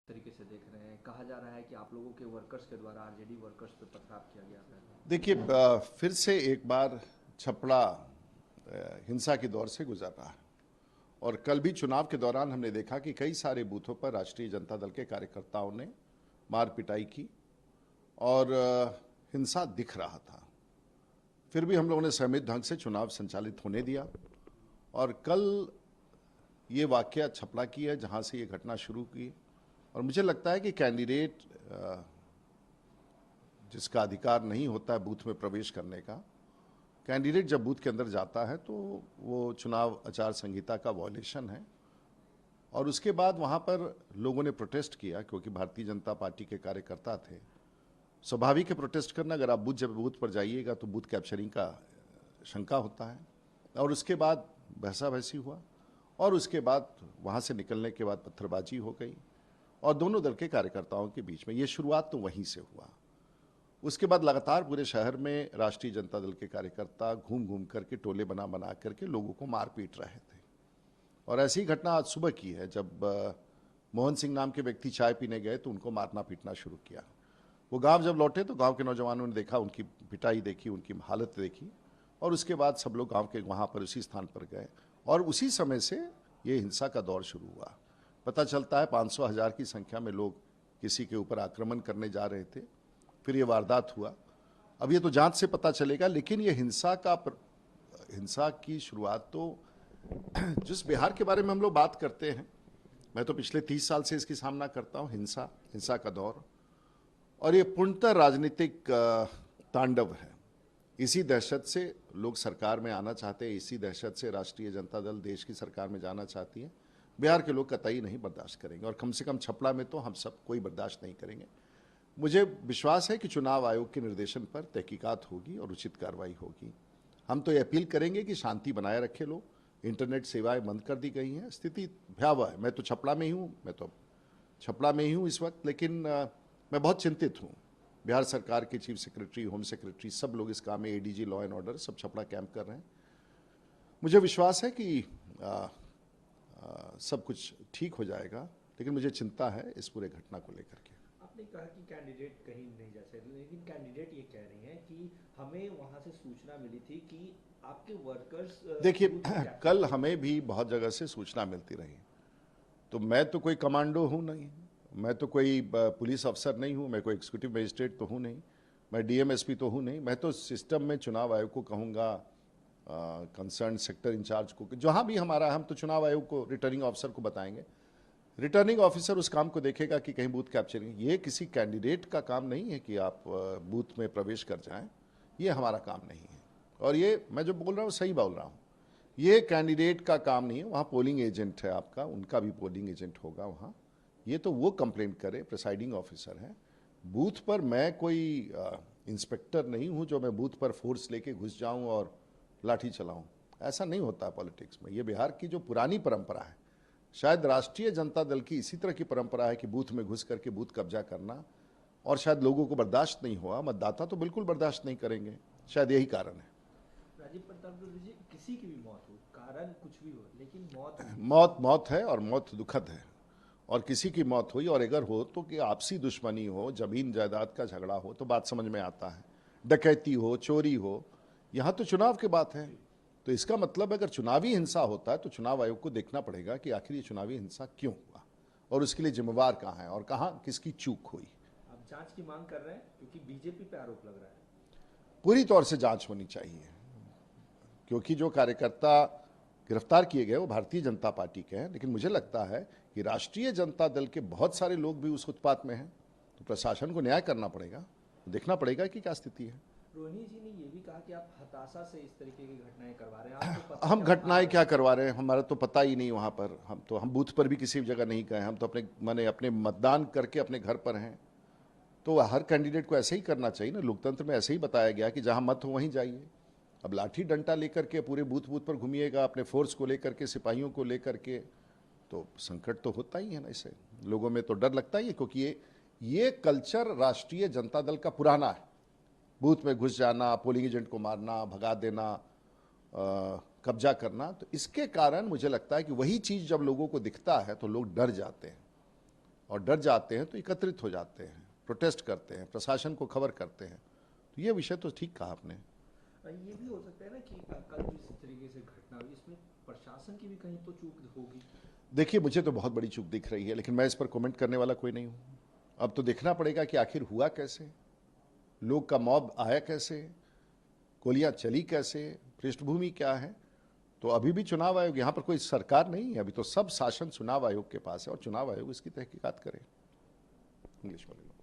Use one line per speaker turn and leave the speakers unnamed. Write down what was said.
तरीके से देख रहे हैं? कहा जा रहा है कि आप लोगों के वर्कर्स के द्वारा आरजेडी वर्कर्स पे पथराव किया गया था।
देखिए, फिर से एक बार छपड़ा हिंसा के दौर से गुजर रहा है और कल भी चुनाव के दौरान हमने देखा कि कई सारे बूथों पर राष्ट्रीय जनता दल के कार्यकर्ताओं ने मार पिटाई की और हिंसा दिख रहा था। फिर भी हम लोगों ने संयमित ढंग से चुनाव संचालित होने दिया और कल ये वाकया छपड़ा की है जहां से ये घटना शुरू की। और मुझे लगता है कि कैंडिडेट जिसका अधिकार नहीं होता है बूथ में प्रवेश करने का, कैंडिडेट जब बूथ के अंदर जाता है तो वो चुनाव आचार संहिता का वॉयलेशन है। और उसके बाद वहाँ पर लोगों ने प्रोटेस्ट किया क्योंकि भारतीय जनता पार्टी के कार्यकर्ता थे। स्वाभाविक है प्रोटेस्ट करना, अगर आप जब बूथ पर जाइएगा तो बूथ कैप्चरिंग का शंका होता है। और उसके बाद बहसा बहसी हुआ और उसके बाद वहाँ से निकलने के बाद पत्थरबाजी हो गई और दोनों दल के कार्यकर्ताओं के बीच में ये शुरुआत तो वहीं से हुआ। उसके बाद लगातार पूरे शहर में राष्ट्रीय जनता दल के कार्यकर्ता घूम घूम करके टोले बना बना करके लोगों को मार पीट रहे थे। और ऐसी घटना आज सुबह की है जब मोहन सिंह नाम के व्यक्ति चाय पीने गए तो उनको मारना पीटना शुरू किया। वो गांव जब लौटे तो गांव के नौजवानों ने देखा, उनकी पिटाई देखी, उनकी हालत देखी और उसके बाद सब लोग गांव के वहाँ पर उसी स्थान पर गए और उसी समय से ये हिंसा का दौर शुरू हुआ। पता चलता है 500,000 की संख्या में लोग किसी के ऊपर आक्रमण करने जा रहे थे, फिर ये वारदात हुआ। अब ये तो जांच से पता चलेगा, लेकिन ये हिंसा की शुरुआत तो जिस बिहार के बारे में हम लोग बात करते हैं, मैं तो पिछले 30 साल से इसकी सामना करता हूँ, हिंसा का दौर, और ये पूर्णतः राजनीतिक तांडव है। इसी दहशत से लोग सरकार में आना चाहते हैं, इसी दहशत से राष्ट्रीय जनता दल देश की सरकार में जाना चाहती है। बिहार के लोग कतई नहीं बर्दाश्त करेंगे और कम से कम छपड़ा में तो हम सब कोई बर्दाश्त नहीं करेंगे। मुझे विश्वास है कि चुनाव आयोग के निर्देशन पर तहकीकात होगी और उचित कार्रवाई होगी। हम तो ये अपील करेंगे कि शांति बनाए रखे लोग। इंटरनेट सेवाएं बंद कर दी गई हैं, स्थिति भयावह है। मैं तो छपड़ा में ही हूँ इस वक्त, लेकिन मैं बहुत चिंतित हूँ। बिहार सरकार के चीफ सेक्रेटरी, होम सेक्रेटरी, सब लोग इस काम में, एडीजी लॉ एंड ऑर्डर, सब छपड़ा कैंप कर रहे हैं। मुझे विश्वास है कि सब कुछ ठीक हो जाएगा, लेकिन मुझे चिंता है इस पूरे घटना को लेकर के।
आपने कहा कि कैंडिडेट कहीं नहीं जा सकते, लेकिन कैंडिडेट ये कह रही हैं कि हमें वहां से सूचना मिली थी कि आपके वर्कर्स।
देखिए, कल हमें भी बहुत जगह से सूचना मिलती रही, तो मैं तो कोई कमांडो हूँ नहीं, मैं तो कोई पुलिस अफसर नहीं हूँ, मैं कोई एग्जीक्यूटिव मजिस्ट्रेट तो हूँ नहीं, मैं डीएमएसपी तो हूँ नहीं। मैं तो सिस्टम में चुनाव आयोग को कहूँगा, कंसर्न सेक्टर इंचार्ज को, जहाँ भी हमारा, हम तो चुनाव आयोग को, रिटर्निंग ऑफिसर को बताएंगे। रिटर्निंग ऑफिसर उस काम को देखेगा कि कहीं बूथ कैप्चरिंग। ये किसी कैंडिडेट का काम नहीं है कि आप बूथ में प्रवेश कर जाएं, ये हमारा काम नहीं है। और ये मैं जो बोल रहा हूँ सही बोल रहा हूँ, ये कैंडिडेट का काम नहीं है। वहाँ पोलिंग एजेंट है आपका, उनका भी पोलिंग एजेंट होगा वहाँ। ये तो वो कंप्लेंट करे, प्रिसाइडिंग ऑफिसर है। बूथ पर मैं कोई इंस्पेक्टर नहीं हूँ जो मैं बूथ पर फोर्स लेके घुस जाऊँ और लाठी चलाऊँ। ऐसा नहीं होता पॉलिटिक्स में। ये बिहार की जो पुरानी परंपरा है, शायद राष्ट्रीय जनता दल की इसी तरह की परंपरा है कि बूथ में घुस करके बूथ कब्जा करना, और शायद लोगों को बर्दाश्त नहीं हुआ। मतदाता तो बिल्कुल बर्दाश्त नहीं करेंगे, शायद यही कारण है।
राजीव प्रताप जी, किसी की भी मौत हो, कारण कुछ भी हो, लेकिन
मौत है और मौत दुखद है। और किसी की मौत हुई और अगर हो तो कि आपसी दुश्मनी हो, जमीन जायदाद का झगड़ा हो तो बात समझ में आता है। डकैती हो, चोरी हो, यहाँ तो चुनाव की बात है। तो इसका मतलब अगर चुनावी हिंसा होता है तो चुनाव आयोग को देखना पड़ेगा कि आखिर ये चुनावी हिंसा क्यों हुआ और उसके लिए जिम्मेवार कहाँ है और कहाँ किसकी चूक हुई।
आप जांच की मांग कर रहे हैं क्योंकि बीजेपी पे आरोप लग रहा है।
पूरी तौर से जांच होनी चाहिए, क्योंकि जो कार्यकर्ता गिरफ्तार किए गए वो भारतीय जनता पार्टी के हैं, लेकिन मुझे लगता है कि राष्ट्रीय जनता दल के बहुत सारे लोग भी उस उत्पात में हैं। तो प्रशासन को न्याय करना पड़ेगा, देखना पड़ेगा कि क्या स्थिति है।
रोहिणी जी ने ये भी कहा कि आप हताशा से इस तरीके की घटनाएं करवा रहे हैं। तो
हम घटनाएं क्या करवा रहे हैं, हमारा तो पता ही नहीं वहाँ पर। हम बूथ पर भी किसी जगह नहीं गए, हम तो अपने मतदान करके अपने घर पर हैं। तो हर कैंडिडेट को ऐसे ही करना चाहिए ना। लोकतंत्र में ऐसे ही बताया गया कि जहाँ मत हो वहीं जाइए। अब लाठी डंडा लेकर के पूरे बूथ पर घूमिएगा, अपने फोर्स को लेकर के, सिपाहियों को लेकर के, तो संकट तो होता ही है ना। इससे लोगों में तो डर लगता ही है, क्योंकि ये कल्चर राष्ट्रीय जनता दल का पुराना है। बूथ में घुस जाना, पोलिंग एजेंट को मारना, भगा देना, कब्जा करना। तो इसके कारण मुझे लगता है कि वही चीज़ जब लोगों को दिखता है तो लोग डर जाते हैं। और डर जाते हैं तो एकत्रित हो जाते हैं, प्रोटेस्ट करते हैं, प्रशासन को खबर करते हैं। तो ये विषय तो ठीक कहा आपने।
ये भी हो सकता है ना कि कल जिस तरीके से घटना हुई इसमें प्रशासन की भी कहीं तो चूक होगी।
देखिए, मुझे तो बहुत बड़ी चूक दिख रही है, लेकिन मैं इस पर कमेंट करने वाला कोई नहीं हूँ। अब तो देखना पड़ेगा कि आखिर हुआ कैसे, लोग का मॉब आया कैसे, गोलियां चली कैसे, पृष्ठभूमि क्या है। तो अभी भी चुनाव आयोग, यहाँ पर कोई सरकार नहीं है, अभी तो सब शासन चुनाव आयोग के पास है और चुनाव आयोग इसकी तहकीकात करे। इंग्लिश वाले लोग।